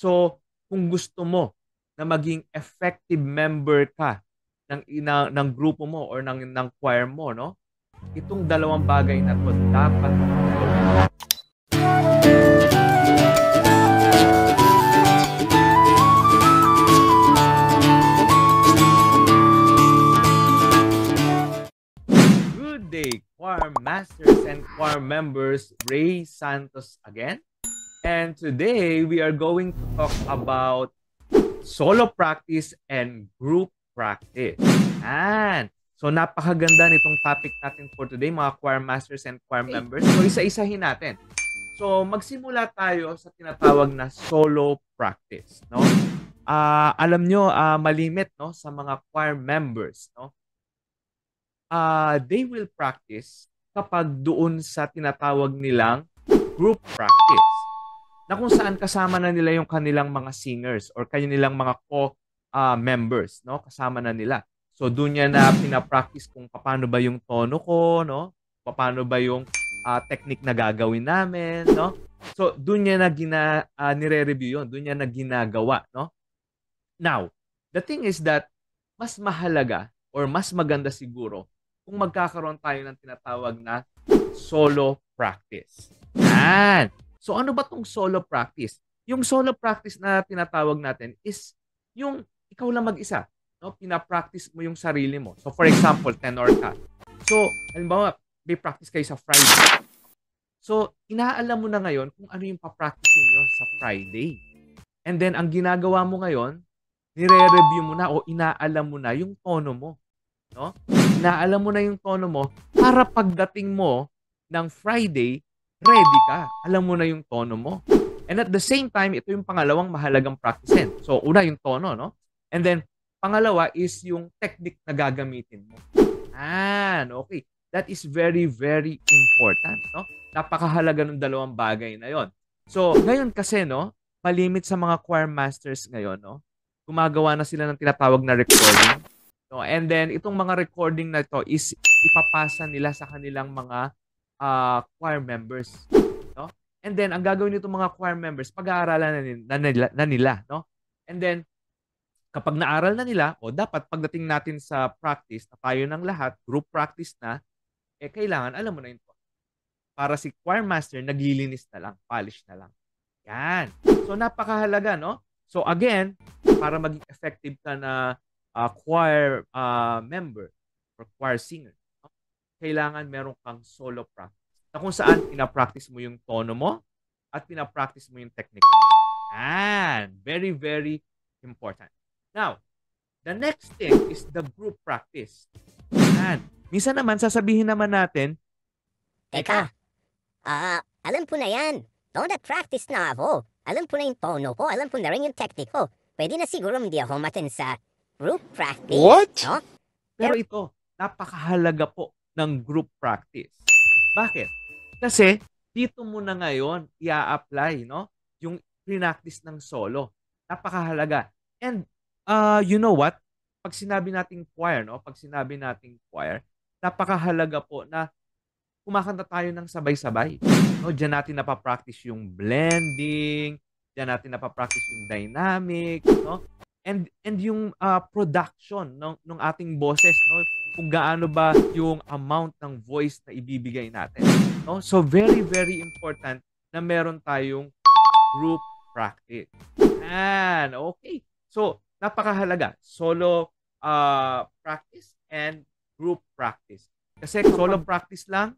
So, kung gusto mo na maging effective member ka ng grupo mo or ng choir mo, no? Itong dalawang bagay na to dapat mong gawin. Good day, choir masters and choir members. Ray Santos again. And today we are going to talk about solo practice and group practice. And so napakaganda nitong topic natin for today, mga choir masters and choir members. So isa-isahin natin. So magsimula tayo sa tinatawag na solo practice, no? Alam nyo, malimit, no, sa mga choir members, no? They will practice kapag doon sa tinatawag nilang group practice, na kung saan kasama na nila yung kanilang mga singers or kanilang mga members, no? Kasama na nila. So doon niya na pina-practice kung paano ba yung tono ko, no? Paano ba yung technique na gagawin namin, no? So doon niya na nire-review yun, doon niya na ginagawa, no? Now, the thing is that mas mahalaga or mas maganda siguro kung magkakaroon tayo ng tinatawag na solo practice. Yan. So ano ba tong solo practice? Yung solo practice na tinatawag natin is yung ikaw lang mag-isa, no? Pina-practice mo yung sarili mo. So for example, tenor ka. So, halimbawa, may practice kayo sa Friday. So, inaalam mo na ngayon kung ano yung pa-practicing nyo sa Friday. And then, ang ginagawa mo ngayon, nire-review mo na o inaalam mo na yung tono mo, no? Inaalam mo na yung tono mo para pagdating mo ng Friday, ready ka. Alam mo na yung tono mo. And at the same time, ito yung pangalawang mahalagang practicein. So, una yung tono, no? And then, pangalawa is yung technique na gagamitin mo. Okay. That is very, very important, no? Napakahalaga ng dalawang bagay na yon. So, ngayon kasi, no, malimit sa mga choir masters ngayon, no? Gumagawa na sila ng tinatawag na recording. No? And then, itong mga recording na ito is ipapasa nila sa kanilang mga choir members, no? And then ang gagawin nito mga choir members, pag-aaralan na nila, no? And then kapag naaral na nila, dapat pagdating natin sa practice, na tayo ng lahat, group practice na, kailangan alam mo na yun. Para si choir master, naglilinis na lang, polish na lang. Yan. So napakahalaga, no? So again, para maging effective ka na choir member or choir singer, kailangan meron kang solo practice na kung saan pinapractice mo yung tono mo at pinapractice mo yung technique mo. And very, very important. Now, the next thing is the group practice. And minsan naman, sasabihin naman natin, Teka, alam ko na yan. Don't practice na ako. Alam ko na yung tono ko. Alam ko na rin yung technique ko. Pwede na siguro hindi ako matin sa group practice. What? No? Pero ito, napakahalaga po ng group practice. Bakit? Kasi dito mo na ngayon i-apply, no, yung practice ng solo. Napakahalaga. And you know what? Pag sinabi nating choir, no, pag sinabi nating choir, napakahalaga po na kumakanta tayo ng sabay-sabay. No, diyan natin napapractice yung blending, diyan natin napapractice yung dynamic, no? And yung production ng ating boses, no? Kung gaano ba yung amount ng voice na ibibigay natin, no? So very, very important na meron tayong group practice. Okay. So napakahalaga, solo practice and group practice. Kasi solo practice lang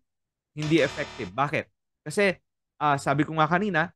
hindi effective. Bakit? Kasi sabi ko nga kanina,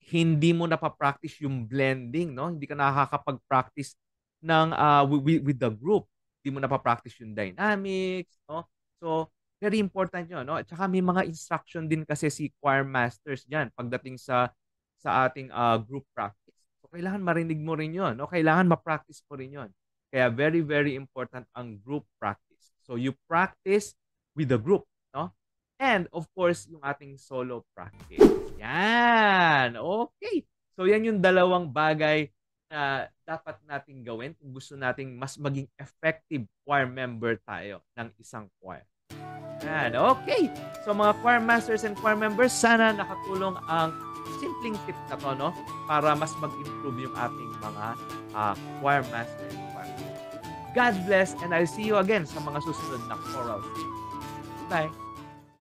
hindi mo napapractice yung blending, no? Hindi ka nakakapag-practice ng with the group. Hindi mo napapractice yung dynamics, no? So, very important yun, no? At saka may mga instruction din kasi si choir masters diyan pagdating sa ating group practice. So, kailangan marinig mo rin yun, no? Kailangan ma-practice mo rin yun. Kaya very, very important ang group practice. So, you practice with the group, no? And, of course, yung ating solo practice. Yan. Okay. So, yan yung dalawang bagay na dapat nating gawin kung gusto nating mas maging effective choir member tayo ng isang choir. Yan. Okay. So, mga choir masters and choir members, sana nakatulong ang simpleng tip na to, no? Para mas mag-improve yung ating mga choir master and choir. God bless, and I'll see you again sa mga susunod na choral. Bye!